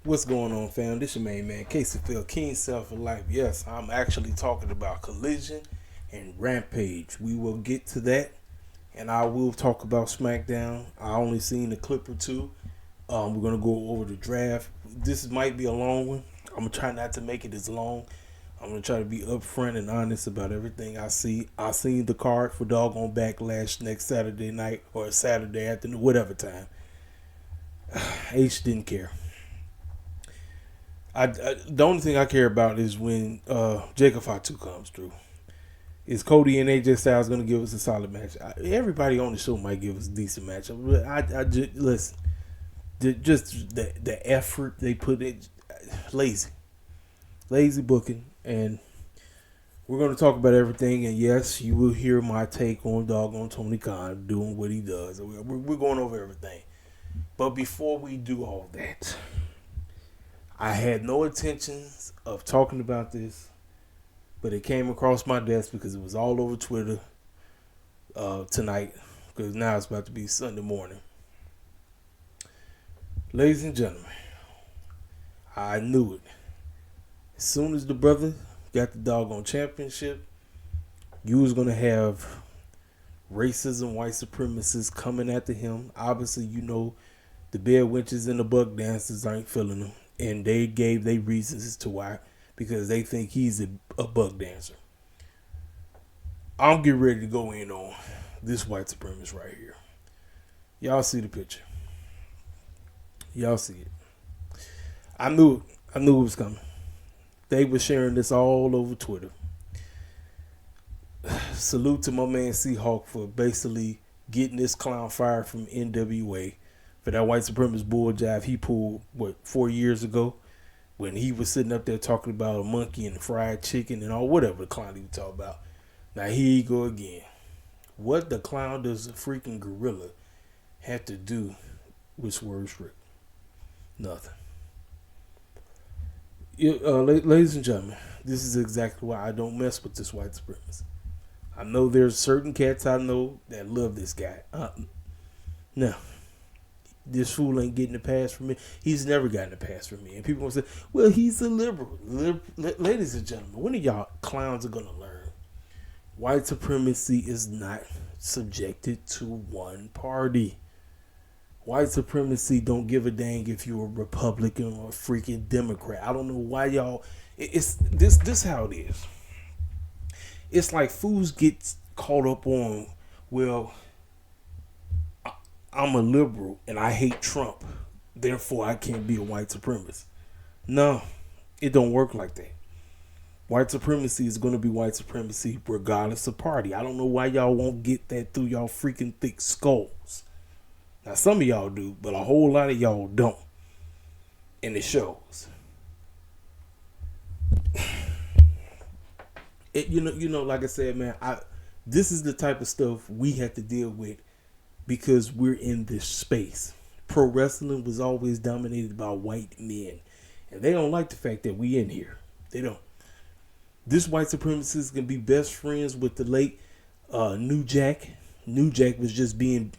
What's going on, fam? This your main man, Casey Phil, King Self for Life. Yes, I'm actually talking about Collision and Rampage. We will get to that, and I will talk about Smackdown. I only seen a clip or two. We're gonna go over the draft. This might be a long one. I'm gonna try not to make it as long. I'm gonna try to be upfront and honest about everything I see. I seen the card for Doggone Backlash next Saturday night or Saturday afternoon, whatever time. H didn't care. The only thing I care about is when Jacob Fatu comes through. Is Cody and AJ Styles going to give us a solid match? Everybody on the show might give us a decent match. I just listen. Just the effort they put in, lazy booking, and we're going to talk about everything. And yes, you will hear my take on doggone Tony Khan doing what he does. We're going over everything. But before we do all that, I had no intentions of talking about this, but it came across my desk because it was all over Twitter tonight, because now it's about to be Sunday morning. Ladies and gentlemen, I knew it. As soon as the brother got the doggone championship, you was going to have racism, white supremacists coming after him. Obviously, you know, the bear witches and the buck dancers ain't feeling him. And they gave their reasons as to why, because they think he's a buck dancer. I'm getting ready to go in on this white supremacist right here. Y'all see the picture. Y'all see it. I knew it was coming. They were sharing this all over Twitter. Salute to my man Seahawk for basically getting this clown fired from NWA for that white supremacist bull jive he pulled, 4 years ago, when he was sitting up there talking about a monkey and fried chicken and all whatever the clown he was talking about. Now here you go again. What the clown does a freaking gorilla have to do with Swerve Strickland? Nothing. Ladies and gentlemen, this is exactly why I don't mess with this white supremacist. I know there's certain cats I know that love this guy. No. This fool ain't getting a pass from me. He's never gotten a pass from me. And people gonna say, well, he's a liberal. Ladies and gentlemen, when are y'all clowns are gonna learn? White supremacy is not subjected to one party. White supremacy don't give a dang if you're a Republican or a freaking Democrat. I don't know why y'all. It's this how it is. It's like fools get caught up on, well, I'm a liberal and I hate Trump, therefore I can't be a white supremacist. No, it don't work like that. White supremacy is going to be white supremacy regardless of party. I don't know why y'all won't get that through y'all freaking thick skulls. Now some of y'all do, but a whole lot of y'all don't. And it shows. Like I said, man, this is the type of stuff we have to deal with because we're in this space. Pro wrestling was always dominated by white men, and they don't like the fact that we in here. They don't. This white supremacist can be best friends with the late New Jack. New Jack was just being,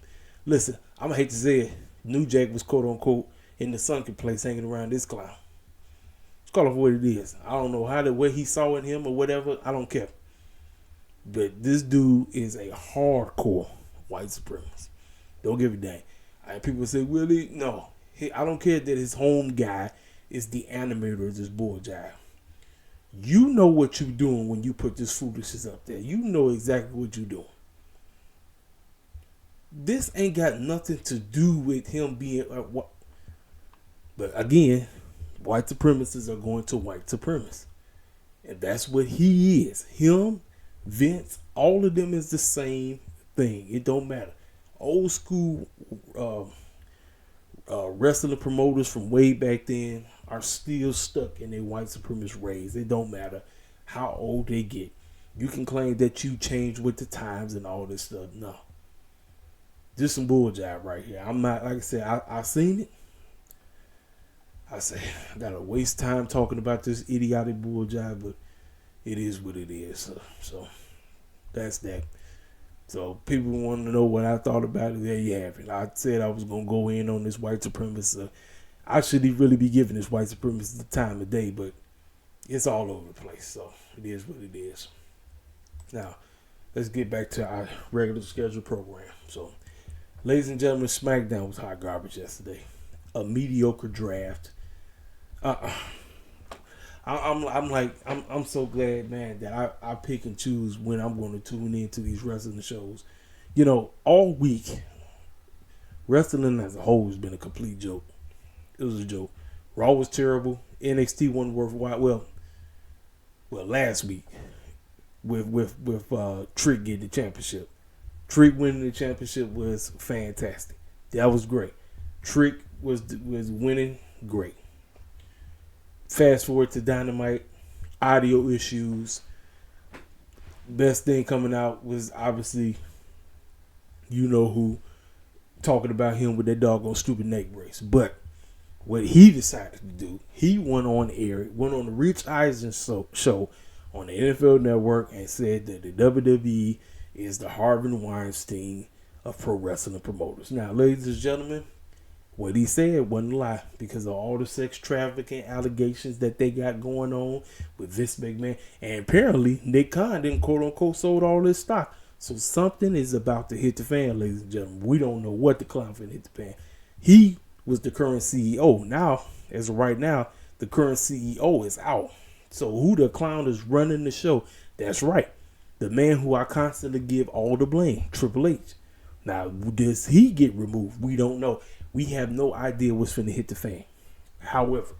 listen, I'm gonna hate to say it, New Jack was quote unquote in the sunken place hanging around this clown. Call it what it is. I don't know what he saw in him or whatever. I don't care. But this dude is a hardcore white supremacist. Don't give a dang. People say, really? No. I don't care that his home guy is the animator of this bull jive. You know what you're doing when you put this foolishness up there. You know exactly what you're doing. This ain't got nothing to do with him being what. But again, white supremacists are going to white supremacists. And that's what he is. Him, Vince, all of them is the same thing. It don't matter. Old school wrestling promoters from way back then are still stuck in their white supremacist ways. It don't matter how old they get. You can claim that you changed with the times and all this stuff. No. Just some bull jive right here. I'm not, like I said, I seen it. I say, I gotta waste time talking about this idiotic bull jive, but it is what it is. So that's that. So people want to know what I thought about it. There you have it. I said I was gonna go in on this white supremacist. I should really be giving this white supremacist the time of day, but it's all over the place. So it is what it is. Now, let's get back to our regular scheduled program. So, ladies and gentlemen, Smackdown was hot garbage yesterday. A mediocre draft. I'm so glad, man, that I pick and choose when I'm going to tune into these wrestling shows. You know, all week, wrestling as a whole has been a complete joke. It was a joke. Raw was terrible. NXT wasn't worthwhile. Well, last week with Trick getting the championship. Trick winning the championship was fantastic. That was great. Trick was winning, great. Fast forward to Dynamite, audio issues. Best thing coming out was obviously, you know who, talking about him with that doggone stupid neck brace. But what he decided to do, he went on the Rich Eisen show on the NFL Network and said that the WWE is the Harvey Weinstein of pro wrestling promoters. Now, ladies and gentlemen, what he said wasn't a lie because of all the sex trafficking allegations that they got going on with Vince McMahon. And apparently, Nick Khan didn't quote-unquote sold all this stock. So something is about to hit the fan, ladies and gentlemen. We don't know what the clown finna hit the fan. He was the current CEO. Now, as of right now, the current CEO is out. So who the clown is running the show? That's right. The man who I constantly give all the blame, Triple H. Now, does he get removed? We don't know. We have no idea what's finna hit the fan. However,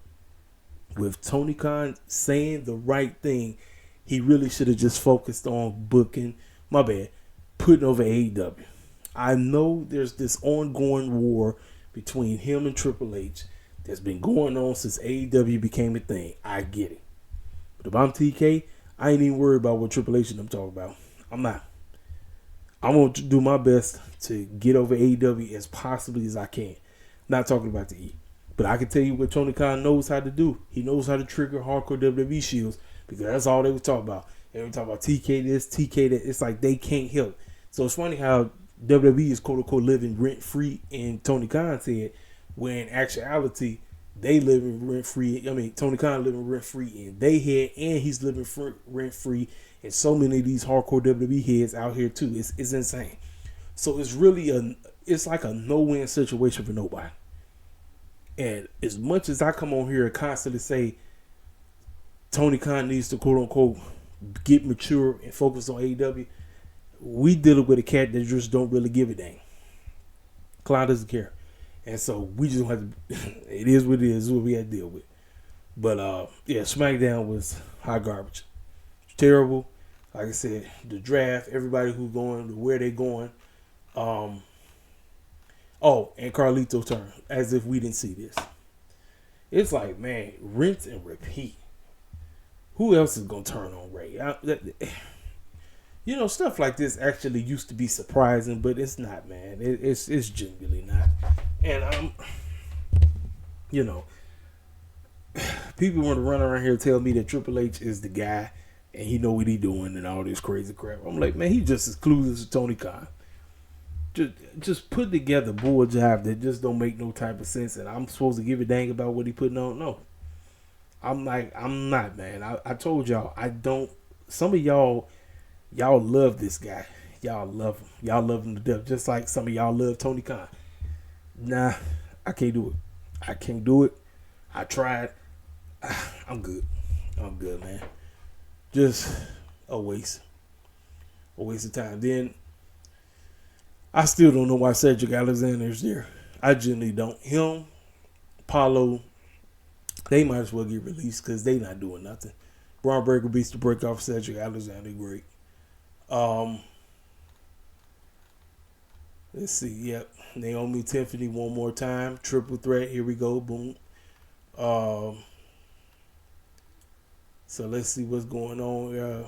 with Tony Khan saying the right thing, he really should have just focused on putting over AEW. I know there's this ongoing war between him and Triple H that's been going on since AEW became a thing. I get it. But if I'm TK, I ain't even worried about what Triple H and them talking about. I'm not. I'm going to do my best to get over AEW as possibly as I can. Not talking about the E. But I can tell you what Tony Khan knows how to do. He knows how to trigger hardcore WWE shields because that's all they were talking about. They were talking about TK this, TK that. It's like they can't help. So it's funny how WWE is quote-unquote living rent-free in Tony Khan's head when in actuality they living rent-free. I mean, Tony Khan living rent-free in their head and he's living rent-free in so many of these hardcore WWE heads out here too. It's insane. So it's really it's like a no-win situation for nobody. And as much as I come on here and constantly say Tony Khan needs to quote-unquote get mature and focus on AEW, we dealing with a cat that just don't really give a dang. Clown doesn't care. And so we just have to, it is what it is what we had to deal with. But yeah, SmackDown was hot garbage. Terrible. Like I said, the draft, everybody who's going, where they going. And Carlito's turn, as if we didn't see this. It's like, man, rinse and repeat. Who else is going to turn on Ray? Stuff like this actually used to be surprising, but it's not, man. It's genuinely not. And people want to run around here and tell me that Triple H is the guy and he know what he doing and all this crazy crap. I'm like, man, he just as clueless as Tony Khan. Just put together bull job that just don't make no type of sense, and I'm supposed to give a dang about what he putting on. No, I'm not, man. I told y'all I don't. Some of y'all love this guy. Y'all love him. Y'all love him to death, just like some of y'all love Tony Khan. Nah, I can't do it. I tried. I'm good, man. Just a waste of time. Then I still don't know why Cedric Alexander is there. I genuinely don't. Him, Paulo, they might as well get released because they not doing nothing. Braun Breaker beats the break off Cedric Alexander. Great. Let's see. Yep. Naomi Tiffany one more time. Triple threat. Here we go. Boom. So let's see what's going on.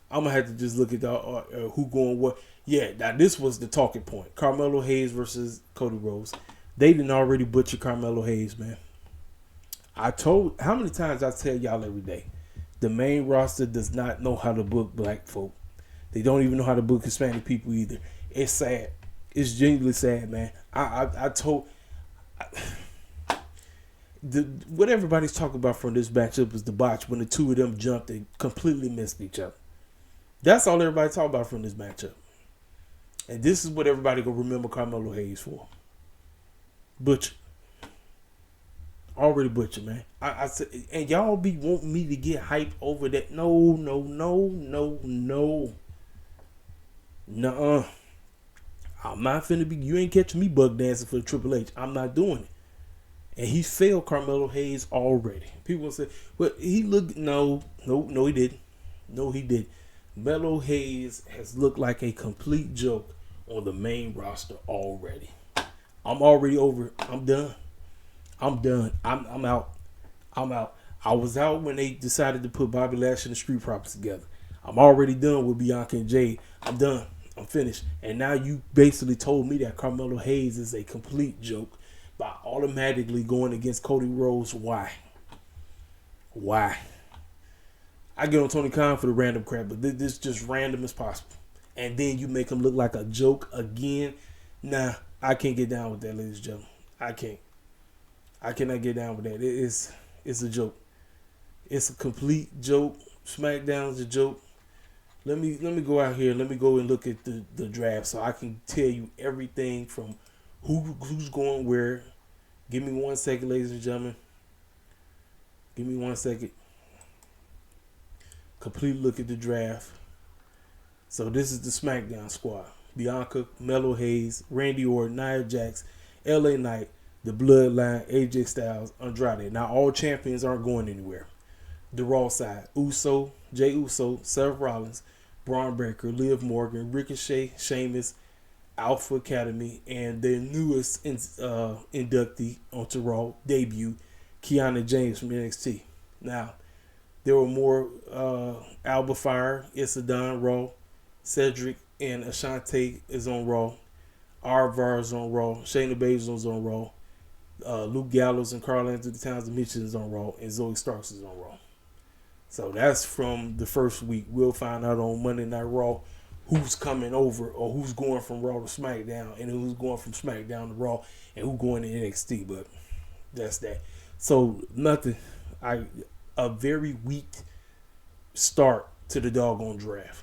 I'm going to have to just look at who going what. Yeah, now this was the talking point. Carmelo Hayes versus Cody Rhodes. They didn't already butcher Carmelo Hayes, man. How many times I tell y'all every day, the main roster does not know how to book black folk. They don't even know how to book Hispanic people either. It's sad. It's genuinely sad, man. I told what everybody's talking about from this matchup is the botch when the two of them jumped and completely missed each other. That's all everybody talk about from this matchup. And this is what everybody gonna remember Carmelo Hayes for. Butcher. Already butcher, man. I said, and y'all be wanting me to get hype over that. No. Nuh-uh. I'm not finna be, you ain't catching me bug dancing for Triple H. I'm not doing it. And he failed Carmelo Hayes already. People say, well, he looked, no, he didn't. No, he didn't. Melo Hayes has looked like a complete joke on the main roster already. I'm already over it. I'm done. I'm out. I was out when they decided to put Bobby Lashley and the Street Profits together. I'm already done with Bianca and Jade. I'm done. I'm finished. And now you basically told me that Carmelo Hayes is a complete joke by automatically going against Cody Rhodes. Why? I get on Tony Khan for the random crap, but this is just random as possible. And then you make him look like a joke again. Nah, I can't get down with that, ladies and gentlemen. I can't. I cannot get down with that. It's a joke. It's a complete joke. SmackDown's a joke. Let me go out here. Let me go and look at the draft so I can tell you everything from who's going where. Give me 1 second, ladies and gentlemen. Give me 1 second. Complete look at the draft. So this is the SmackDown squad. Bianca, Melo Hayes, Randy Orton, Nia Jax, LA Knight, The Bloodline, AJ Styles, Andrade. Now all champions aren't going anywhere. The Raw side, Jey Uso, Seth Rollins, Braun Breaker, Liv Morgan, Ricochet, Sheamus, Alpha Academy, and their newest inductee onto Raw debut, Kiana James from NXT. Now, there were more Alba Fire, Issa Don, Raw, Cedric and Ashante is on Raw, Arvar is on Raw, Shayna Baszler is on Raw, Luke Gallows and Carl Anthony Towns is on Raw, and Zoe Starks is on Raw. So that's from the first week. We'll find out on Monday Night Raw who's coming over or who's going from Raw to SmackDown and who's going from SmackDown to Raw and who's going to NXT. But that's that. So nothing. A very weak start to the doggone draft.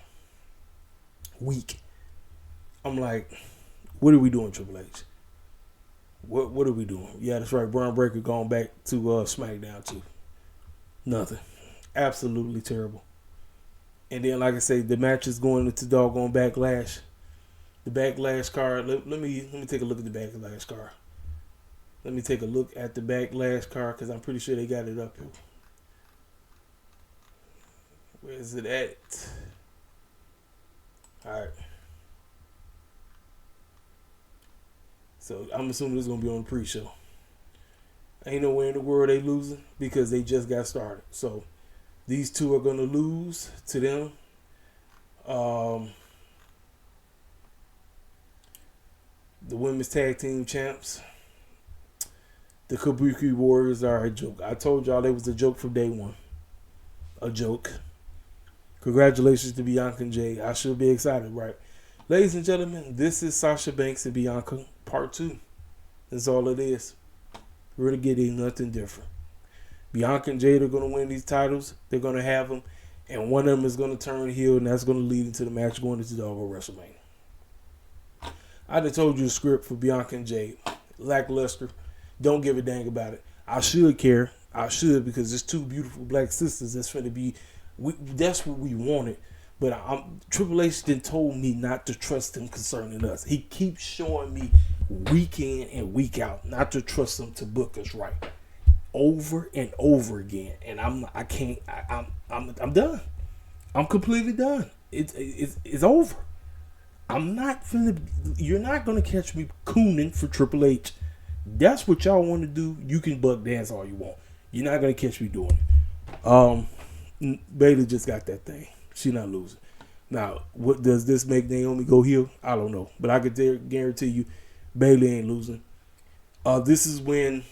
Weak. I'm like, what are we doing, Triple H? What are we doing? Yeah, that's right. Braun Breaker going back to SmackDown too. Nothing. Absolutely terrible. And then, like I say, the match is going into doggone Backlash. The Backlash card. Let me take a look at the Backlash card. Let me take a look at the Backlash card because I'm pretty sure they got it up here. Where is it at? All right. So I'm assuming it's gonna be on the pre-show. Ain't nowhere in the world they losing because they just got started. So these two are gonna lose to them. The women's tag team champs, the Kabuki Warriors, are a joke. I told y'all they was a joke from day one. A joke. Congratulations to Bianca and Jay. I should be excited, right? Ladies and gentlemen, this is Sasha Banks and Bianca Part 2. That's all it is. Really getting nothing different. Bianca and Jade are going to win these titles. They're going to have them. And one of them is going to turn heel, and that's going to lead into the match going into Doggone WrestleMania. I done told you the script for Bianca and Jade. Lackluster. Don't give a dang about it. I should care. I should, because there's two beautiful black sisters that's going to be... that's what we wanted. But Triple H then told me not to trust him concerning us. He keeps showing me week in and week out not to trust him to book us right. Over and over again. And I'm done. I'm completely done. It's over. You're not gonna catch me cooning for Triple H. That's what y'all want to do. You can buck dance all you want. You're not gonna catch me doing it. Bayley just got that thing. She not losing. Now, what does this make Naomi go heel? I don't know. But I could guarantee you Bayley ain't losing. This is when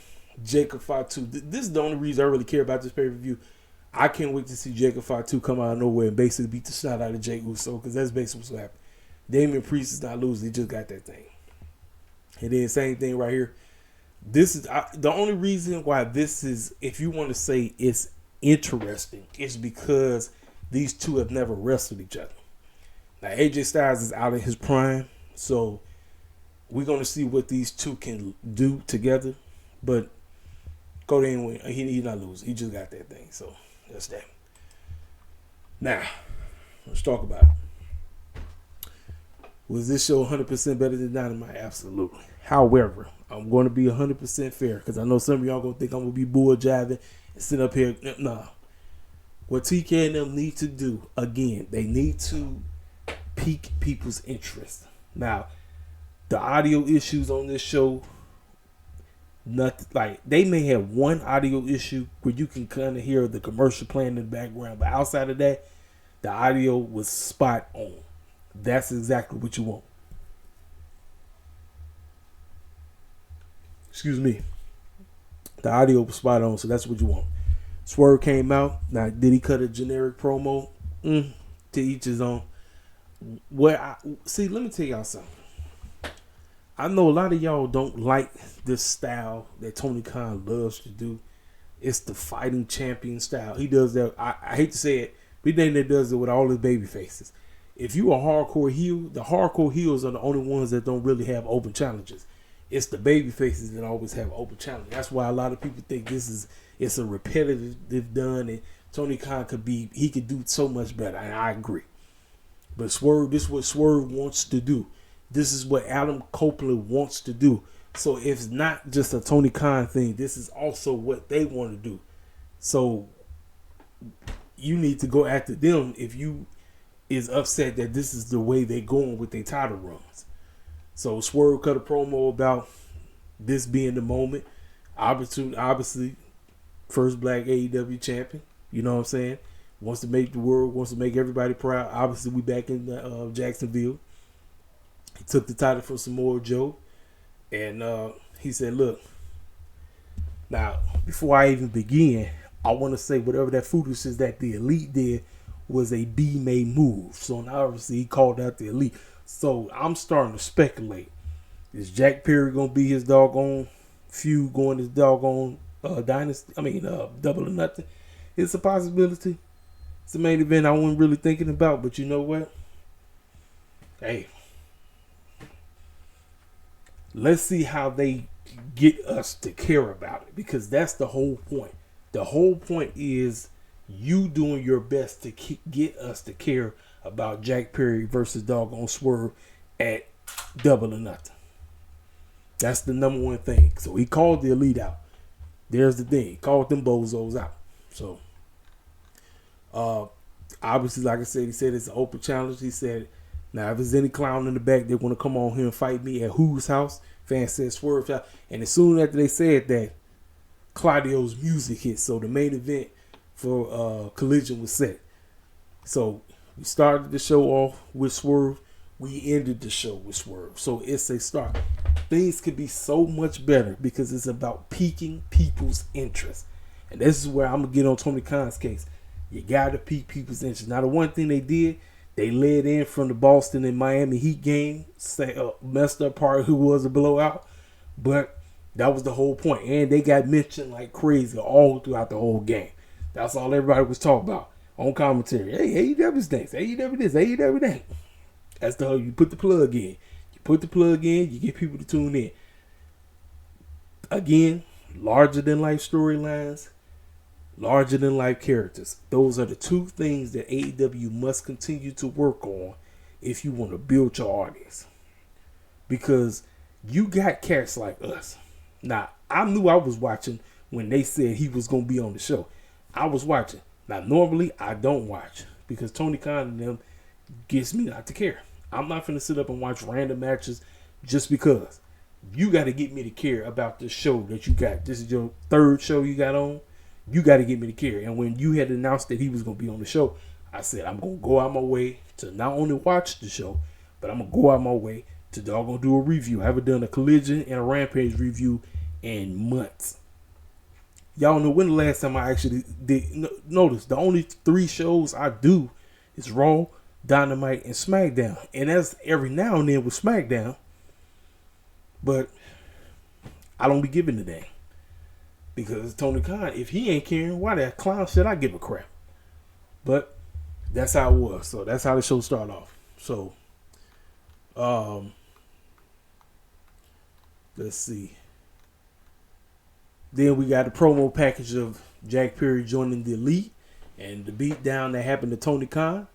Jacob Fatu. This is the only reason I really care about this pay-per-view. I can't wait to see Jacob Fatu come out of nowhere and basically beat the snot out of Jey Uso, because that's basically what's happening. Damian Priest is not losing. He just got that thing. And then same thing right here. This is the only reason why this is, if you want to say it's interesting, is because these two have never wrestled each other. Now AJ Styles is out of his prime, so we're gonna see what these two can do together. But Cody ain't win. He's not losing. He just got that thing. So that's that. Now let's talk about it. Was this show 100% better than Dynamite? Absolutely. However, I'm going to be 100% fair because I know some of y'all going to think I'm going to be bull jiving and sit up here. Nah. What TK and them need to do, again, they need to pique people's interest. Now, the audio issues on this show, nothing like they may have one audio issue where you can kind of hear the commercial playing in the background, but outside of that, the audio was spot on. That's exactly what you want. Excuse me. The audio was spot on, so that's what you want. Swerve came out. Now, did he cut a generic promo? To each his own. See, let me tell y'all something. I know a lot of y'all don't like this style that Tony Khan loves to do. It's the fighting champion style. He does that. I hate to say it, but he think that does it with all his baby faces. If you a hardcore heel, the hardcore heels are the only ones that don't really have open challenges. It's the baby faces that always have open challenges. That's why a lot of people think it's a repetitive done, and Tony Khan could do so much better, and I agree. But Swerve, this is what Swerve wants to do. This is what Adam Copeland wants to do. So it's not just a Tony Khan thing. This is also what they want to do. So you need to go after them if you is upset that this is the way they're going with their title runs. So Swerve cut a promo about this being the moment. Obviously, first black AEW champion. You know what I'm saying? Wants to make the world, wants to make everybody proud. Obviously, we back in Jacksonville. He took the title from Samoa Joe. And he said, look, now, before I even begin, I want to say whatever that foolishness that the Elite did was a B-made move. So now obviously he called out the Elite. So I'm starting to speculate. Is Jack Perry going to be his doggone feud going his doggone dynasty? Double or Nothing? It's a possibility. It's the main event I wasn't really thinking about. But you know what? Hey. Let's see how they get us to care about it. Because that's the whole point. The whole point is you doing your best to get us to care about Jack Perry versus doggone Swerve at Double or Nothing. That's the number one thing. So he called the Elite out. There's the thing. He called them bozos out. So, obviously, like I said, he said it's an open challenge. He said, now, if there's any clown in the back, they're going to come on here and fight me at whose house? Fans said Swerve out. And as soon after they said that, Claudio's music hit. So the main event for Collision was set. So we started the show off with Swerve. We ended the show with Swerve. So it's a start. Things could be so much better because it's about piquing people's interest. And this is where I'm going to get on Tony Khan's case. You got to pique people's interest. Now, the one thing they did, they led in from the Boston and Miami Heat game. Messed up part who was a blowout. But that was the whole point. And they got mentioned like crazy all throughout the whole game. That's all everybody was talking about on commentary. Hey, AEW stinks. AEW this, AEW that. That's the whole, you put the plug in. You put the plug in, you get people to tune in. Again, larger than life storylines, larger than life characters. Those are the two things that AEW must continue to work on if you want to build your audience. Because you got cats like us. Now, I knew I was watching when they said he was going to be on the show. I was watching. Now, normally, I don't watch because Tony Khan and them gets me not to care. I'm not going to sit up and watch random matches just because. You got to get me to care about this show that you got. This is your third show you got on. You got to get me to care. And when you had announced that he was going to be on the show, I said, I'm going to go out my way to not only watch the show, but I'm going to go out my way to doggone do a review. I haven't done a Collision and a Rampage review in months. Y'all know when the last time I actually did. Notice the only 3 shows I do is Raw, Dynamite, and Smackdown. And that's every now and then with Smackdown. But I don't be giving a damn. Because Tony Khan, if he ain't caring, why that clown should I give a crap? But that's how it was. So that's how the show started off. So, let's see. Then we got the promo package of Jack Perry joining the Elite and the beatdown that happened to Tony Khan.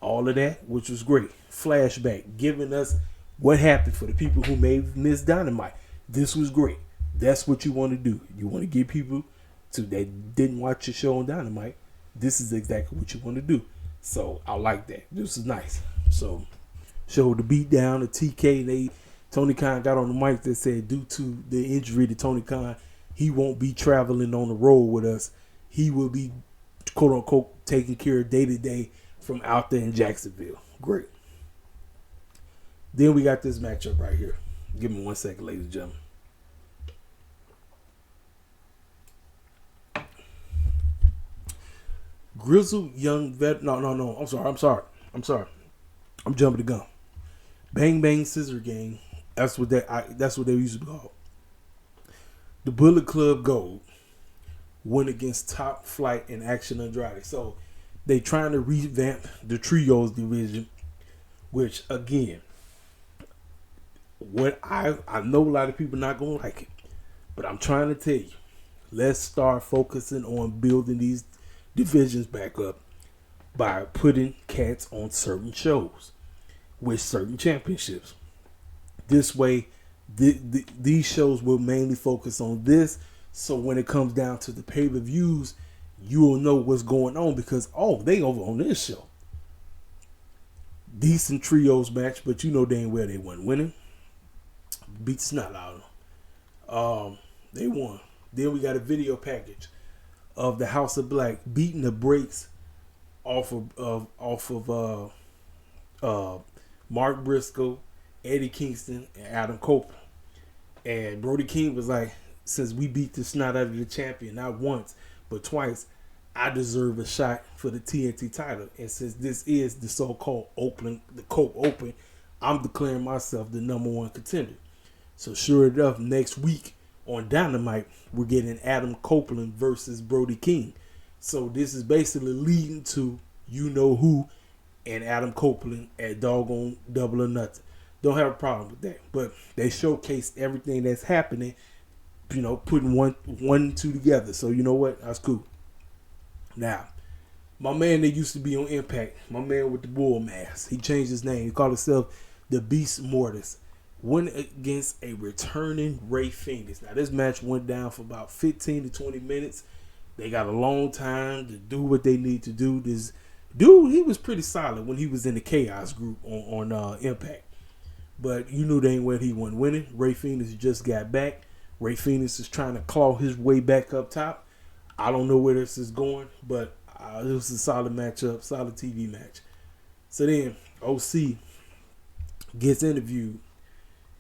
All of that, which was great. Flashback, giving us what happened for the people who may have missed Dynamite. This was great. That's what you want to do. You want to get people that didn't watch your show on Dynamite. This is exactly what you want to do. So I like that. This is nice. So showed the beatdown of TK. Tony Khan got on the mic that said due to the injury to Tony Khan, he won't be traveling on the road with us. He will be, quote unquote, taking care of day to day from out there in Jacksonville. Great. Then we got this matchup right here. Give me 1 second, ladies and gentlemen. Grizzled young vet. No. I'm sorry. I'm jumping the gun. Bang Bang Scissor Gang. That's what they used to be called. The Bullet Club Gold went against Top Flight and Action Andrade. So they trying to revamp the Trios division, which again, what I know a lot of people not gonna like it, but I'm trying to tell you, let's start focusing on building these divisions back up by putting cats on certain shows with certain championships. This way, these shows will mainly focus on this. So when it comes down to the pay-per-views, you will know what's going on because they over on this show. Decent trios match, but you know dang well they wasn't winning. Beat the snot out of them. They won. Then we got a video package of the House of Black beating the brakes off of Mark Briscoe, Eddie Kingston, and Adam Copeland. And Brody King was like, since we beat the snot out of the champion, not once, but twice, I deserve a shot for the TNT title. And since this is the so-called open, the Cope Open, I'm declaring myself the number one contender. So sure enough, next week on Dynamite, we're getting Adam Copeland versus Brody King. So this is basically leading to you know who and Adam Copeland at doggone Double or Nothing. Don't have a problem with that. But they showcased everything that's happening, you know, putting one and two together. So you know what? That's cool. Now, my man that used to be on Impact, my man with the bull mask, he changed his name. He called himself the Beast Mortis. Went against a returning Rey Fenix. Now, this match went down for about 15 to 20 minutes. They got a long time to do what they need to do. This dude, he was pretty solid when he was in the Chaos group on Impact. But you knew dang well he wasn't winning. Rey Fenix just got back. Rey Fenix is trying to claw his way back up top. I don't know where this is going, but it was a solid matchup, solid TV match. So then OC gets interviewed.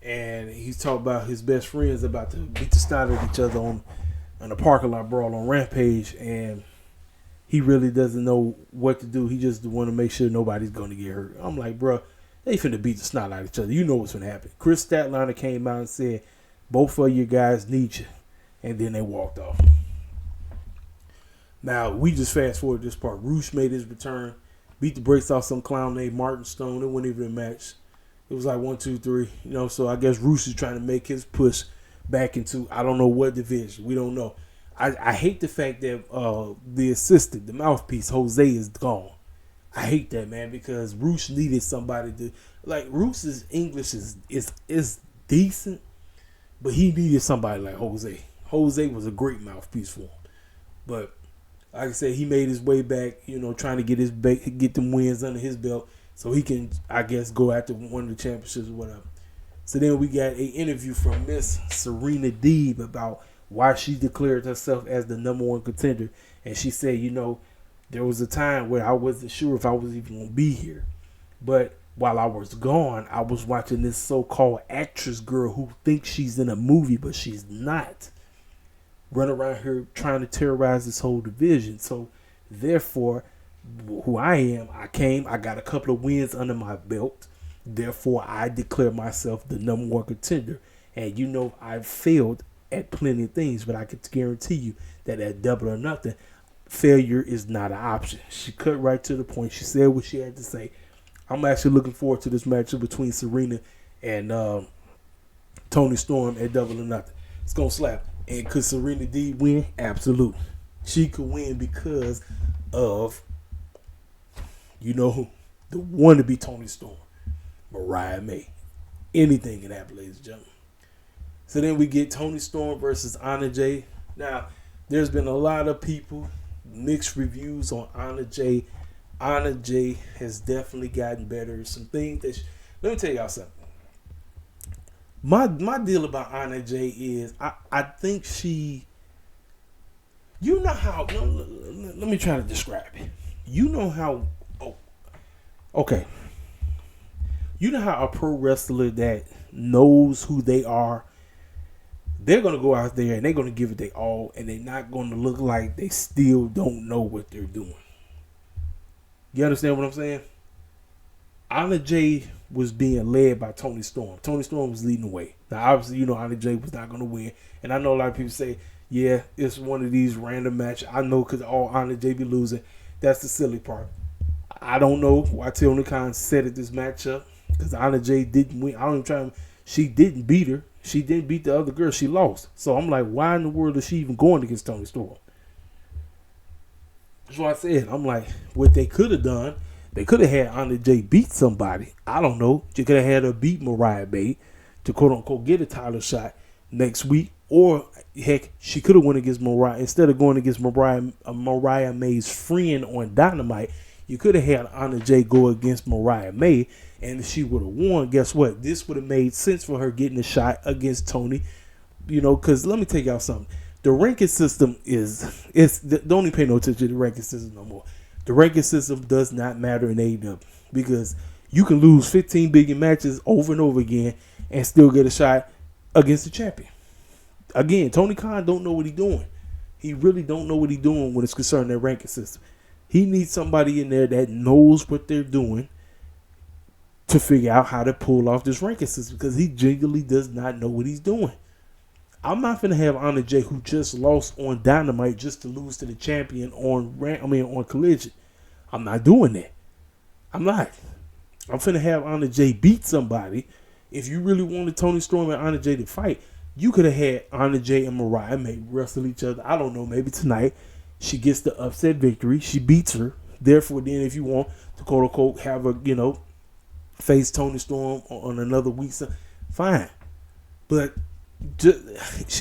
And he's talking about his best friends about to beat the snot at each other on a parking lot brawl on Rampage, and he really doesn't know what to do. He just want to make sure nobody's going to get hurt. I'm like, bro, they finna beat the snot out of each other. You know what's going to happen. Chris Statlander came out and said, both of you guys need you, and then they walked off. Now, we just fast forward this part. Roosh made his return, beat the brakes off some clown named Martin Stone. It wasn't even a match. It was like 1, 2, 3, you know. So I guess Roos is trying to make his push back into I don't know what division. We don't know. I hate the fact that the assistant, the mouthpiece, Jose is gone. I hate that, man, because Roos needed somebody to like. Roos's English is decent, but he needed somebody like Jose. Jose was a great mouthpiece for him, but like I said, he made his way back. You know, trying to get them wins under his belt. So he can, I guess, go after one of the championships or whatever. So then we got an interview from Miss Serena Deeb about why she declared herself as the number one contender. And she said, you know, there was a time where I wasn't sure if I was even going to be here. But while I was gone, I was watching this so-called actress girl who thinks she's in a movie, but she's not. Run around here trying to terrorize this whole division. So therefore, who I am, I got a couple of wins under my belt. Therefore, I declare myself the number one contender. And you know, I failed at plenty of things, but I can guarantee you that at Double or Nothing, failure is not an option. She cut right to the point. She said what she had to say. I'm actually looking forward to this matchup between Serena and Toni Storm at Double or Nothing. It's going to slap. And could Serena D win? Absolutely. She could win because of, you know who? The one to be Toni Storm. Mariah May. Anything can happen, ladies and gentlemen. So then we get Toni Storm versus Anna Jay. Now, there's been a lot of people, mixed reviews on Anna Jay. Anna Jay has definitely gotten better. Some things that let me tell y'all something. My deal about Anna Jay is I think she, you know how, let me try to describe it. You know how, okay. You know how a pro wrestler that knows who they are, they're going to go out there and they're going to give it their all, and they're not going to look like they still don't know what they're doing. You understand what I'm saying? Anna Jay was being led by Toni Storm. Toni Storm was leading the way. Now, obviously, you know Anna Jay was not going to win. And I know a lot of people say, yeah, it's one of these random matches. I know because all Anna Jay be losing. That's the silly part. I don't know why Tony Khan set it this matchup because Anna Jay didn't win. I don't even try. She didn't beat her. She didn't beat the other girl. She lost. So I'm like, why in the world is she even going against Toni Storm? That's what I said. I'm like, what they could have done, they could have had Anna Jay beat somebody. I don't know. You could have had her beat Mariah May to quote unquote get a title shot next week. Or heck, she could have went against Mariah instead of going against Mariah May's friend on Dynamite. You could have had Anna Jay go against Mariah May, and if she would have won, guess what? This would have made sense for her getting a shot against Toni. You know, because let me tell y'all something. The ranking system don't even pay no attention to the ranking system no more. The ranking system does not matter in AEW because you can lose 15 big matches over and over again and still get a shot against the champion. Again, Tony Khan don't know what he's doing. He really don't know what he's doing when it's concerned that ranking system. He needs somebody in there that knows what they're doing to figure out how to pull off this ranking system because he genuinely does not know what he's doing. I'm not going to have Anna Jay, who just lost on Dynamite, just to lose to the champion on Collision. I'm not doing that. I'm not. I'm finna have Anna Jay beat somebody. If you really wanted Toni Storm and Anna Jay to fight, you could have had Anna Jay and Mariah May wrestle each other. I don't know, maybe tonight she gets the upset victory. She beats her. Therefore, then if you want to quote unquote have her, face Toni Storm on another week, fine. But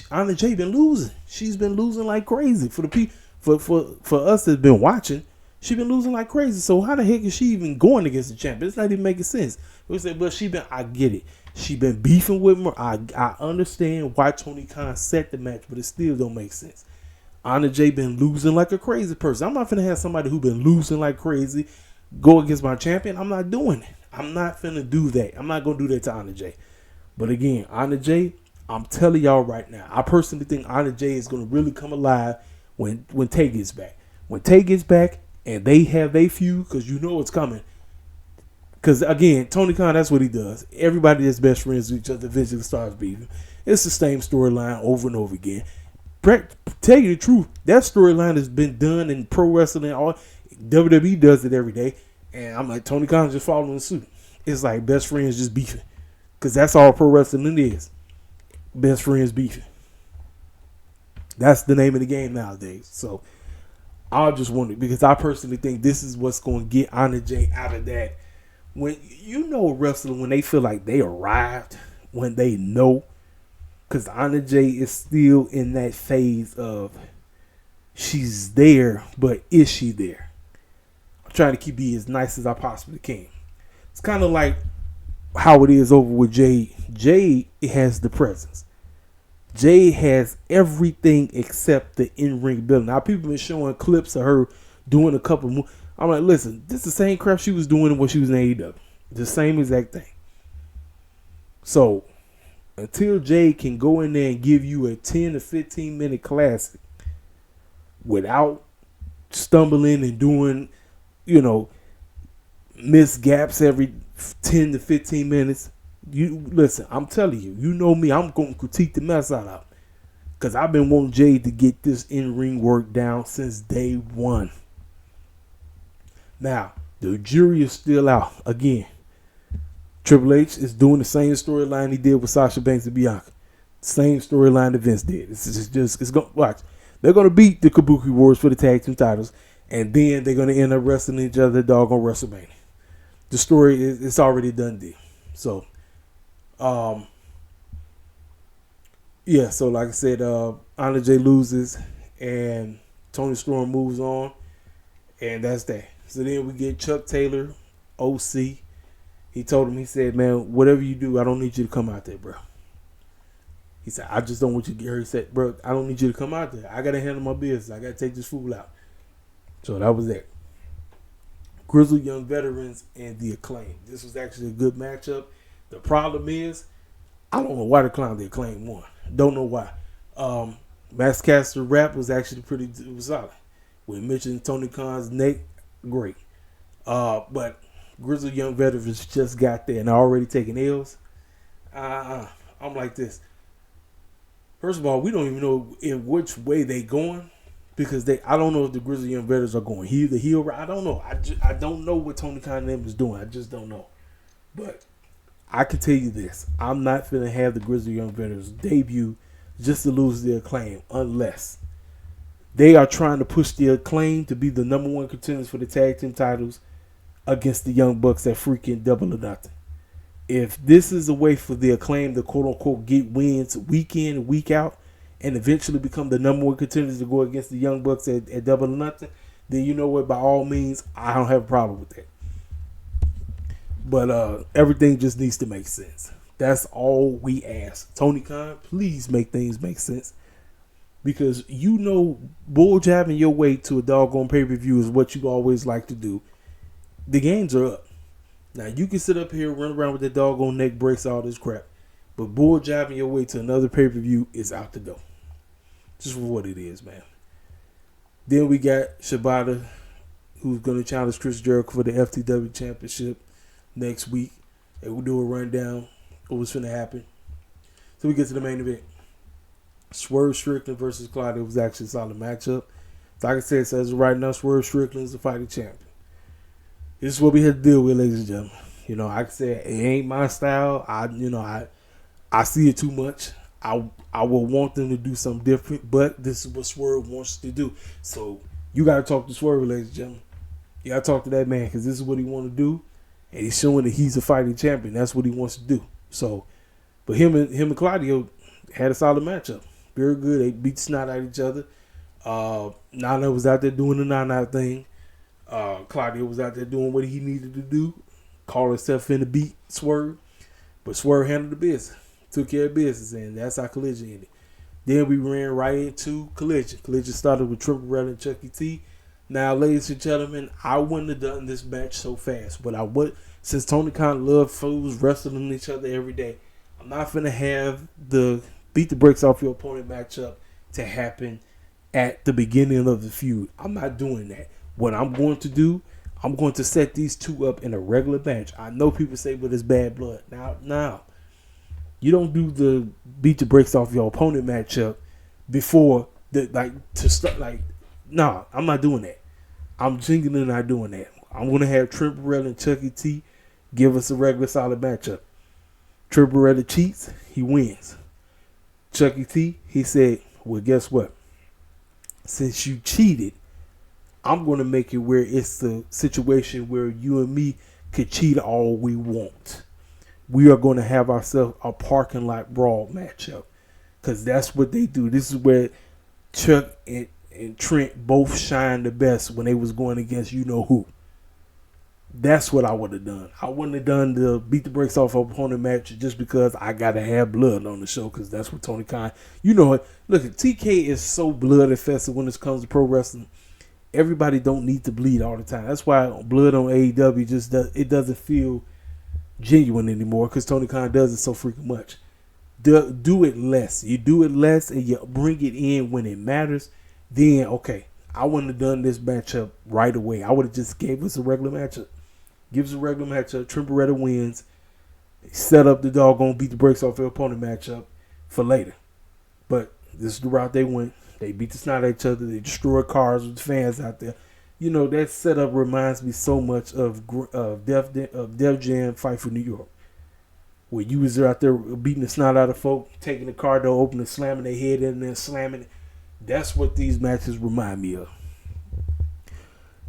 Anna Jay been losing. She's been losing like crazy. For the people, for us that's been watching, she been losing like crazy. So how the heck is she even going against the champion? It's not even making sense. We say, but I get it. She been beefing with her. I understand why Tony Khan set the match, but it still don't make sense. Anna Jay been losing like a crazy person. I'm not finna have somebody who been losing like crazy go against my champion. I'm not doing it. I'm not finna do that. I'm not gonna do that to Anna Jay. But again, Anna Jay, I'm telling y'all right now, I personally think Anna Jay is going to really come alive when Tay gets back. When Tay gets back and they have their feud, because you know it's coming. Because, again, Tony Khan, that's what he does. Everybody that's best friends with each other eventually starts beefing. It's the same storyline over and over again. Tell you the truth, that storyline has been done in pro wrestling. WWE does it every day. And I'm like, Tony Khan's just following suit. It's like best friends just beefing. Because that's all pro wrestling is. Best friends beefing. That's the name of the game nowadays. So I just wonder, because I personally think this is what's going to get Anna Jay out of that. When you know a wrestler, when they feel like they arrived, when they know, because Anna Jay is still in that phase of she's there, but is she there? I'm trying to be as nice as I possibly can. It's kind of like how it is over with Jade. Jade has the presence. Jade has everything except the in-ring ability. Now, people been showing clips of her doing a couple moves. I'm like, listen, this is the same crap she was doing when she was in AEW. The same exact thing. So, until Jade can go in there and give you a 10 to 15 minute classic without stumbling and doing, missed gaps every 10 to 15 minutes, you listen, I'm telling you, you know me, I'm going to critique the mess out of it. Because I've been wanting Jay to get this in-ring work down since day one. Now, the jury is still out. Again, Triple H is doing the same storyline he did with Sasha Banks and Bianca. Same storyline that Vince did. It's going watch. They're going to beat the Kabuki Warriors for the tag team titles, and then they're going to end up wrestling each other dog on WrestleMania. The story is it's already done deal. So, yeah. So like I said, Anna Jay loses, and Tony Storm moves on, and that's that. So then we get Chuck Taylor, OC. He told him, he said, man, whatever you do, I don't need you to come out there, bro. He said, I just don't want you to get hurt. He said, bro, I don't need you to come out there. I got to handle my business. I got to take this fool out. So that was it. Grizzled Young Veterans and the Acclaim. This was actually a good matchup. The problem is, I don't know why the Acclaim won. Don't know why. Max Caster rap was actually it was solid. We mentioned Tony Khan's neck, great. But Grizzled Young Veterans just got there and already taking L's. I'm like this. First of all, we don't even know in which way they going because I don't know if the Grizzled Young Veterans are going the heel. I don't know. I don't know what Tony Khan and them is doing. I just don't know. But I can tell you this: I'm not finna have the Grizzled Young Veterans debut just to lose the Acclaim unless they are trying to push the Acclaim to be the number one contenders for the tag team titles against the Young Bucks at freaking Double or Nothing. If this is a way for the Acclaim to quote-unquote get wins week in and week out and eventually become the number one contenders to go against the Young Bucks at Double or Nothing, then you know what, by all means, I don't have a problem with that. But everything just needs to make sense. That's all we ask. Tony Khan, please make things make sense. Because you know bull jabbing your way to a doggone pay-per-view is what you always like to do. The games are up. Now, you can sit up here, run around with that doggone neck brace, all this crap. But bull jabbing your way to another pay-per-view is out the door. Just for what it is, man. Then we got Shibata, who's going to challenge Chris Jericho for the FTW Championship next week. And we'll do a rundown of what's going to happen. So we get to the main event. Swerve Strickland versus Claudio was actually a solid matchup. Like I said, so as of right now, Swerve Strickland is the fighting champion. This is what we had to deal with, ladies and gentlemen. You know, like I said, it ain't my style. I see it too much. I will want them to do something different, but this is what Swerve wants to do. So you got to talk to Swerve, ladies and gentlemen. You got to talk to that man because this is what he want to do, and he's showing that he's a fighting champion. That's what he wants to do. So, but him and Claudio had a solid matchup. Very good. They beat the snot out of each other. Nana was out there doing the Nana thing. Claudio was out there doing what he needed to do. Call himself in to beat Swerve. But Swerve handled the business. Took care of business. And that's how Collision ended. Then we ran right into Collision. Collision started with Triple Red and Chucky T. Now, ladies and gentlemen, I wouldn't have done this match so fast. But I would, since Tony Khan loved fools wrestling each other every day, I'm not going to have the beat the brakes off your opponent matchup to happen at the beginning of the feud. I'm not doing that. What I'm going to do, I'm going to set these two up in a regular match. I know people say, but it's bad blood. Now, you don't do the beat the brakes off your opponent matchup before I'm not doing that. I'm genuinely not doing that. I'm going to have Triple Red and Chucky T give us a regular solid matchup. Triple Red cheats, he wins. Chucky T, he said, well, guess what? Since you cheated, I'm going to make it where it's the situation where you and me could cheat all we want. We are going to have ourselves a parking lot brawl matchup. Because that's what they do. This is where Chuck and Trent both shine the best when they was going against you-know-who. That's what I would have done. I wouldn't have done the beat the brakes off opponent match just because I got to have blood on the show because that's what Tony Khan... You know it. Look, TK is so blood-infested when it comes to pro wrestling. Everybody don't need to bleed all the time. That's why blood on AEW it doesn't feel genuine anymore because Tony Khan does it so freaking much. Do it less. You do it less and you bring it in when it matters. Then, okay, I wouldn't have done this matchup right away. I would have just gave us a regular matchup. Give us a regular matchup. Triple Red wins. Set up the doggone beat the brakes off your opponent matchup for later. But This is the route they went. They beat the snot at each other. They destroyed cars with the fans out there. You know, that setup reminds me so much of Def Jam Fight for New York, where you was out there beating the snot out of folk, taking the car door open and slamming their head in there, slamming it. That's what these matches remind me of.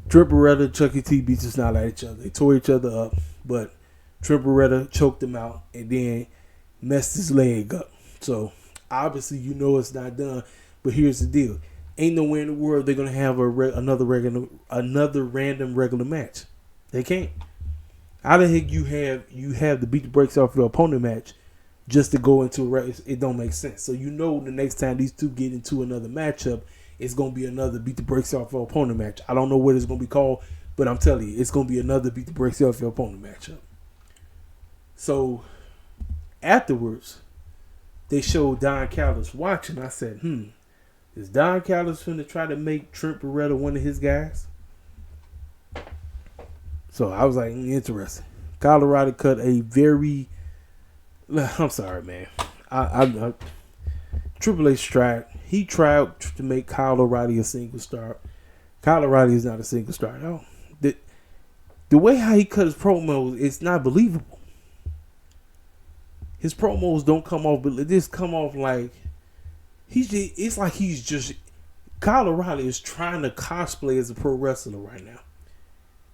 Trent Beretta and Chucky T beat the snot at each other. They tore each other up, but Trent Beretta choked him out and then messed his leg up. So obviously, you know it's not done. But here's the deal: ain't nowhere in the world they're gonna have another random regular match. They can't. How the heck you have the beat the brakes off your opponent match just to go into a race? It don't make sense. So you know the next time these two get into another matchup, it's gonna be another beat the brakes off your opponent match. I don't know what it's gonna be called, but I'm telling you, it's gonna be another beat the brakes off your opponent matchup. So afterwards, they showed Don Callis watching. I said, is Don Callis finna try to make Trent Beretta one of his guys? So I was like, interesting. Colorado cut a very... I'm sorry, man. Triple H tried. He tried to make Kyle O'Reilly a single star. Kyle O'Reilly is not a single star. No. The way how he cut his promos, it's not believable. His promos don't come off, but they just come off like it's like he's just... Kyle O'Reilly is trying to cosplay as a pro wrestler right now,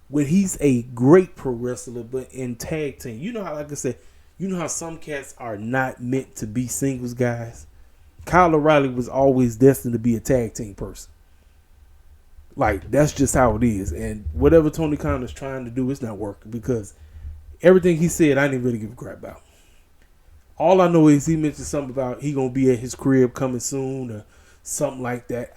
when he's a great pro wrestler, but in tag team. You know how, like I said, you know how some cats are not meant to be singles guys? Kyle O'Reilly was always destined to be a tag team person. Like, that's just how it is. And whatever Tony Khan is trying to do, it's not working, because everything he said, I didn't really give a crap about. All I know is he mentioned something about he gonna be at his crib coming soon or something like that.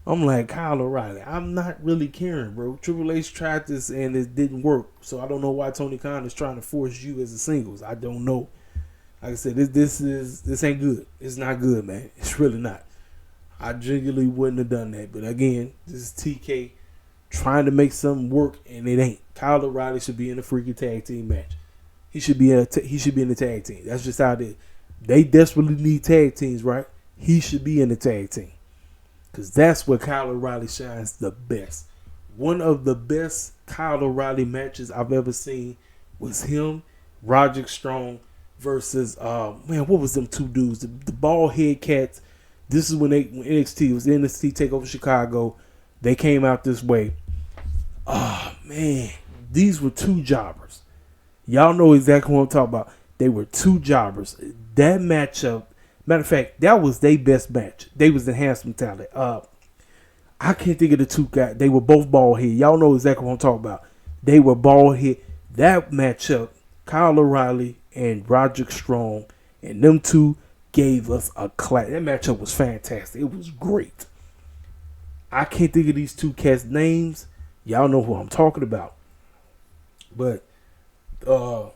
I'm like, Kyle O'Reilly, I'm not really caring, bro. Triple H tried this and it didn't work. So I don't know why Tony Khan is trying to force you as a singles. I don't know. Like I said, this ain't good. It's not good, man. It's really not. I genuinely wouldn't have done that. But again, this is TK trying to make something work, and it ain't. Kyle O'Reilly should be in a freaking tag team match. He should be in the tag team. That's just how it is. They desperately need tag teams, right? He should be in the tag team, because that's where Kyle O'Reilly shines the best. One of the best Kyle O'Reilly matches I've ever seen was him, Roderick Strong, versus what was them two dudes? The bald head cats. This is when NXT was NXT Takeover Chicago. They came out this way. Oh man, these were two jobbers. Y'all know exactly what I'm talking about. They were two jobbers. That matchup, matter of fact, that was their best match. They was the handsome talent. I can't think of the two guys. They were both bald head. Y'all know exactly what I'm talking about. They were bald head. That matchup, Kyle O'Reilly and Roderick Strong, and them two gave us a class. That matchup was fantastic. It was great. I can't think of these two cats' names. Y'all know who I'm talking about. But Kyle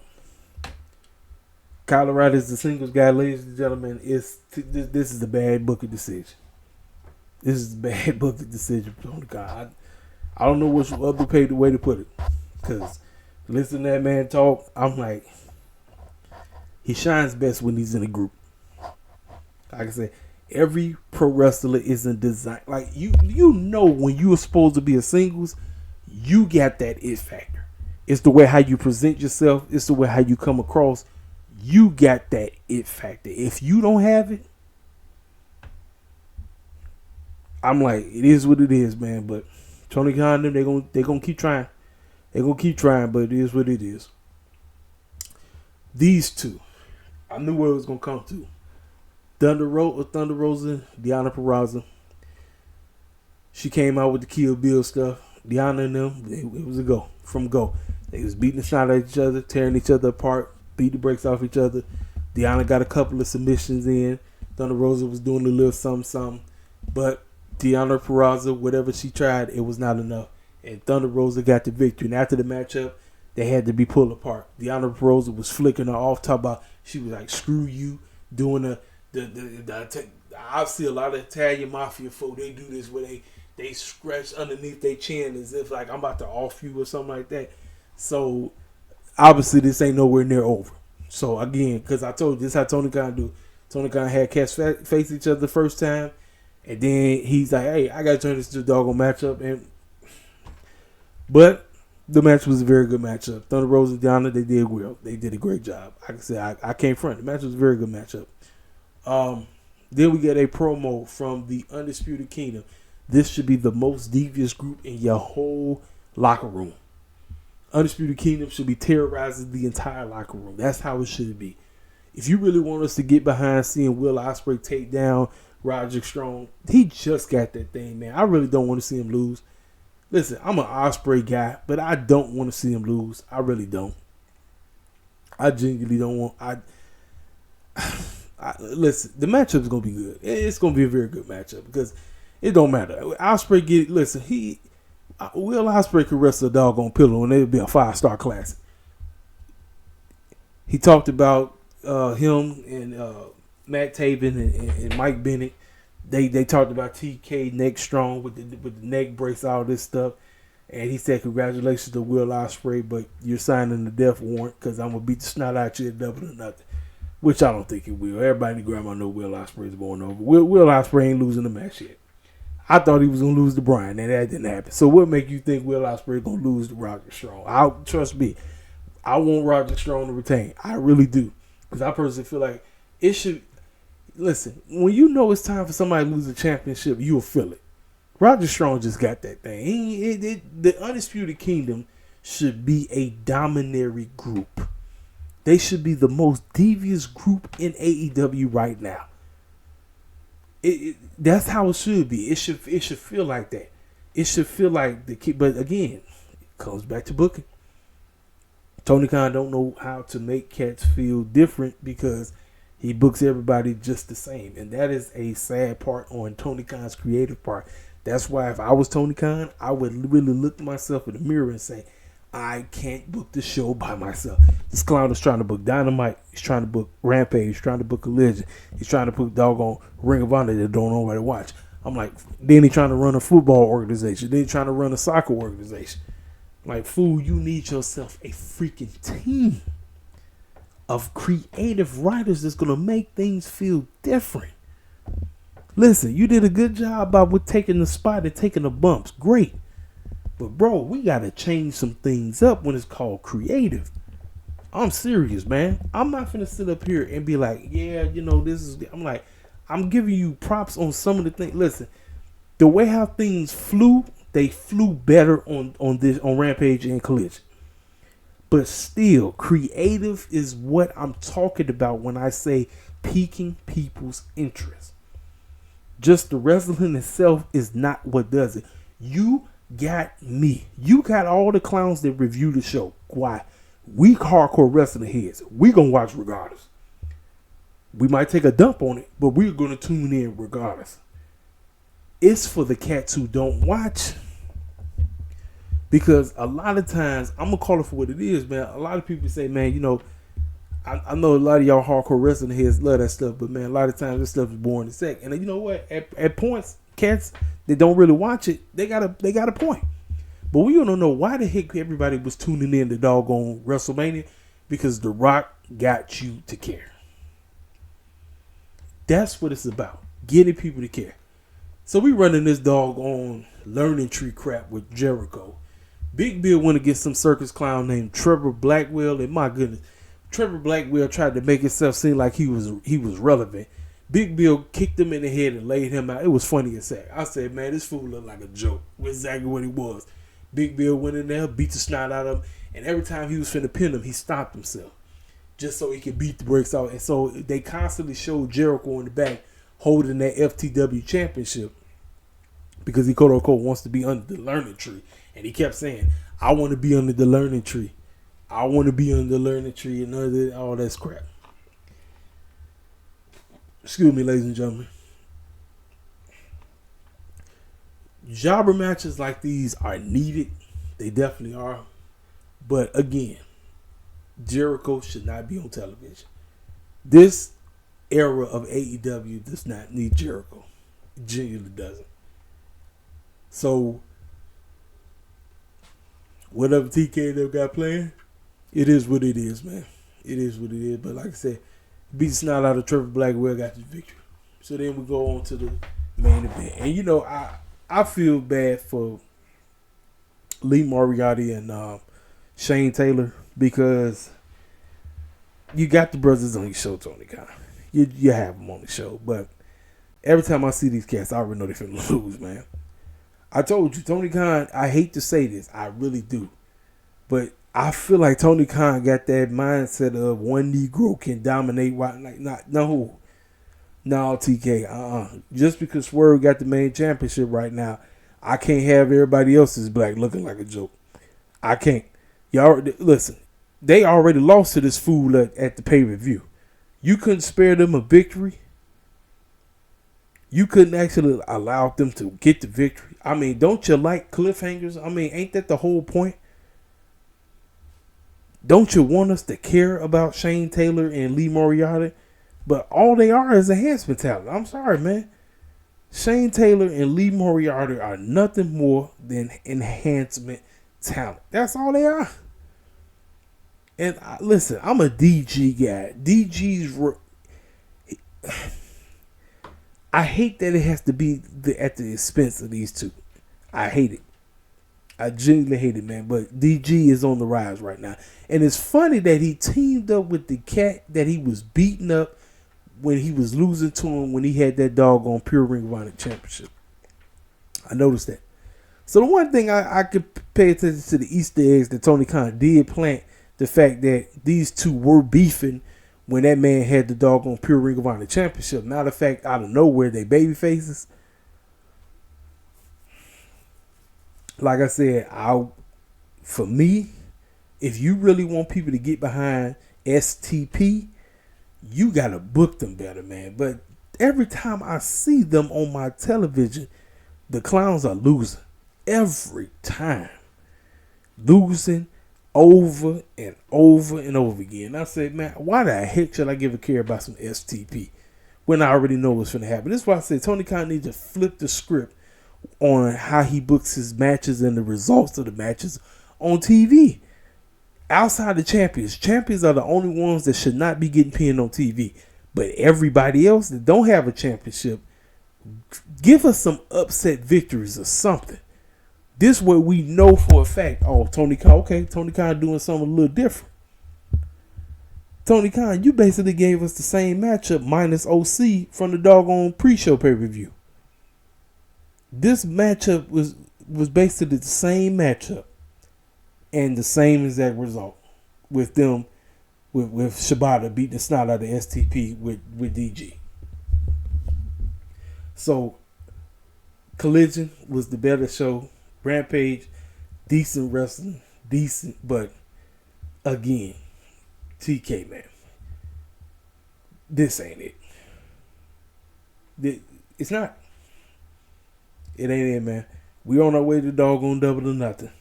O'Reilly is the singles guy, ladies and gentlemen. This is a bad booking decision. This is a bad booking decision from the guy. I don't know which other way to put it, because listen to that man talk, I'm like, he shines best when he's in a group. Like I said, every pro wrestler isn't designed like you know when you are supposed to be a singles, you got that it factor. It's the way how you present yourself. It's the way how you come across. You got that it factor. If you don't have it, I'm like, it is what it is, man. But Tony Khan, they're gonna keep trying. They're gonna keep trying, but it is what it is. These two, I knew where it was gonna come to. Thunder Rosa, Deonna Purrazzo. She came out with the Kill Bill stuff. Deonna and them, it was a go. From go. They was beating the shot at each other, tearing each other apart, beat the brakes off each other. Deonna got a couple of submissions in. Thunder Rosa was doing a little something. But Deonna Purrazzo, whatever she tried, it was not enough. And Thunder Rosa got the victory. And after the matchup, they had to be pulled apart. Deonna Purrazzo was flicking her off, talking about, she was like, screw you, doing I see a lot of Italian mafia folk, they do this where they scratch underneath their chin as if like I'm about to off you or something like that. So obviously this ain't nowhere near over. So again, because I told you this is how Tony Khan do. Tony Khan had cats face each other the first time, and then he's like, "Hey, I gotta turn this to a doggone matchup." But the match was a very good matchup. Thunder Rosa and Deonna, they did well. They did a great job. Like I said, I can't front. The match was a very good matchup. Then we get a promo from the Undisputed Kingdom. This should be the most devious group in your whole locker room. Undisputed Kingdom should be terrorizing the entire locker room. That's how it should be. If you really want us to get behind seeing Will Ospreay take down Roderick Strong, he just got that thing, man. I really don't want to see him lose. Listen, I'm an Ospreay guy, but I don't want to see him lose. I really don't. I genuinely don't want. Listen, the matchup is gonna be good. It's gonna be a very good matchup because it don't matter. Ospreay Will Ospreay could wrestle a doggone pillow and it'll be a 5-star classic. He talked about him and Matt Taven and Mike Bennett. They talked about TK neck strong with the neck brace, all this stuff. And he said, congratulations to Will Ospreay, but you're signing the death warrant because I'm going to beat the snot out you at Double or Nothing. Which I don't think it will. Everybody in the grandma know Will Ospreay is going over. Will Ospreay ain't losing the match yet. I thought he was going to lose to Bryan, and that didn't happen. So what make you think Will Ospreay is going to lose to Roderick Strong? Trust me, I want Roderick Strong to retain. I really do. Because I personally feel like it should... Listen, when you know it's time for somebody to lose a championship, you'll feel it. Roderick Strong just got that thing. The Undisputed Kingdom should be a dominatory group. They should be the most devious group in AEW right now. That's how it should be. It should feel like that. It should feel like but again, it comes back to booking. Tony Khan don't know how to make cats feel different because he books everybody just the same. And that is a sad part on Tony Khan's creative part. That's why if I was Tony Khan, I would really look myself in the mirror and say, I can't book the show by myself. This clown is trying to book Dynamite. He's trying to book Rampage. He's trying to book Collision. He's trying to book doggone Ring of Honor that don't know nobody watch. I'm like, then he's trying to run a football organization. Then he's trying to run a soccer organization. Like, fool, you need yourself a freaking team of creative writers that's going to make things feel different. Listen, you did a good job with taking the spot and taking the bumps. Great. But, bro, we got to change some things up when it's called creative. I'm serious, man. I'm not finna sit up here and be like, yeah, this is... I'm like, I'm giving you props on some of the things. Listen, the way how things flew, they flew better on Rampage and Collision. But still, creative is what I'm talking about when I say piquing people's interest. Just the wrestling itself is not what does it. You got me. You got all the clowns that review the show. Why? We hardcore wrestling heads. We gonna watch regardless. We might take a dump on it, but we're gonna tune in regardless. It's for the cats who don't watch. Because a lot of times, I'm gonna call it for what it is, man. A lot of people say, man, I know a lot of y'all hardcore wrestling heads love that stuff, but man, a lot of times this stuff is boring as heck. And you know what? At points, cats that don't really watch it, they got a point. But we don't know why the heck everybody was tuning in to doggone WrestleMania, because The Rock got you to care. That's what it's about. Getting people to care. So we running this doggone learning tree crap with Jericho. Big Bill went against some circus clown named Trevor Blackwell, and my goodness, Trevor Blackwell tried to make himself seem like he was relevant. Big Bill kicked him in the head and laid him out. It was funny as heck. I said, man, this fool looked like a joke. Exactly what he was. Big Bill went in there, beat the snot out of him, and every time he was finna pin him, he stopped himself just so he could beat the brakes out. And so they constantly showed Jericho in the back holding that FTW championship because he quote unquote wants to be under the learning tree. And he kept saying, I want to be under the learning tree. I want to be under the learning tree and all that crap. Excuse me, ladies and gentlemen. Jobber matches like these are needed. They definitely are. But again, Jericho should not be on television. This era of AEW does not need Jericho. It genuinely doesn't. So, whatever TK they've got playing, it is what it is, man. It is what it is. But like I said, beat the snot out of Trevor Blackwell, got the victory. So then we go on to the main event. And, you know, I feel bad for Lee Moriarty and Shane Taylor because you got the brothers on your show, Tony Khan. You have them on the show. But every time I see these cats, I already know they're finna lose, man. I told you, Tony Khan, I hate to say this. I really do. But I feel like Tony Khan got that mindset of one Negro can dominate. No, TK. Just because Swerve got the main championship right now, I can't have everybody else's black looking like a joke. I can't. Y'all listen. They already lost to this fool at the pay-per-view. You couldn't spare them a victory. You couldn't actually allow them to get the victory. I mean, don't you like cliffhangers? I mean, ain't that the whole point? Don't you want us to care about Shane Taylor and Lee Moriarty? But all they are is enhancement talent. I'm sorry, man. Shane Taylor and Lee Moriarty are nothing more than enhancement talent. That's all they are. And listen, I'm a DG guy. I hate that it has to be at the expense of these two. I hate it. I genuinely hate it, man. But DG is on the rise right now. And it's funny that he teamed up with the cat that he was beating up when he was losing to him when he had that doggone Pure Ring of Honor championship. I noticed that. So the one thing I could pay attention to the Easter eggs that Tony Khan did plant, the fact that these two were beefing when that man had the doggone Pure Ring of Honor championship. Matter of fact, out of nowhere, they baby faces. Like I said, for me, if you really want people to get behind STP, you got to book them better, man. But every time I see them on my television, the clowns are losing. Every time. Losing over and over and over again. I said, man, why the heck should I give a care about some STP when I already know what's going to happen? This is why I said Tony Khan needs to flip the script on how he books his matches and the results of the matches on TV. Outside the champions are the only ones that should not be getting pinned on TV. But everybody else that don't have a championship, give us some upset victories or something. This way we know for a fact, Tony Khan doing something a little different. Tony Khan, you basically gave us the same matchup minus OC from the doggone pre-show pay-per-view. This matchup was basically the same matchup and the same exact result with them, with Shibata beating the snot out of STP with DG. So, Collision was the better show. Rampage, decent wrestling, but again, TK, man, this ain't it. It's not. It ain't it, man. We on our way to doggone Double or Nothing.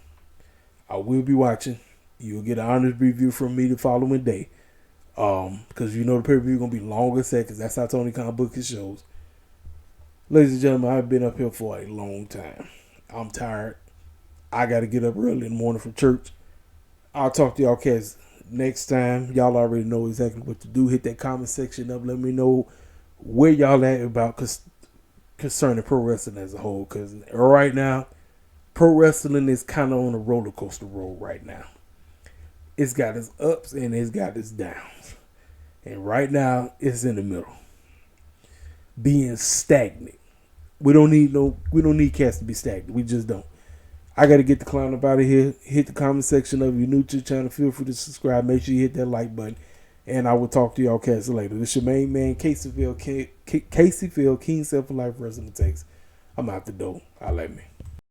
I will be watching. You'll get an honest review from me the following day. Because you know the pay-per-view gonna be long as heck, because that's how Tony Khan book his shows. Ladies and gentlemen, I've been up here for a long time. I'm tired. I got to get up early in the morning for church. I'll talk to y'all cats next time. Y'all already know exactly what to do. Hit that comment section up. Let me know where y'all at about concerning pro wrestling as a whole. Because right now, pro wrestling is kind of on a roller coaster road right now. It's got its ups and it's got its downs. And right now, it's in the middle. Being stagnant. We don't need cats to be stagnant. We just don't. I got to get the clown up out of here. Hit the comment section of your new to the channel. Feel free to subscribe. Make sure you hit that like button. And I will talk to y'all cats later. This your main man, Caseyfield, King Self for Life Wrestling Takes. I'm out the door. I'll let me.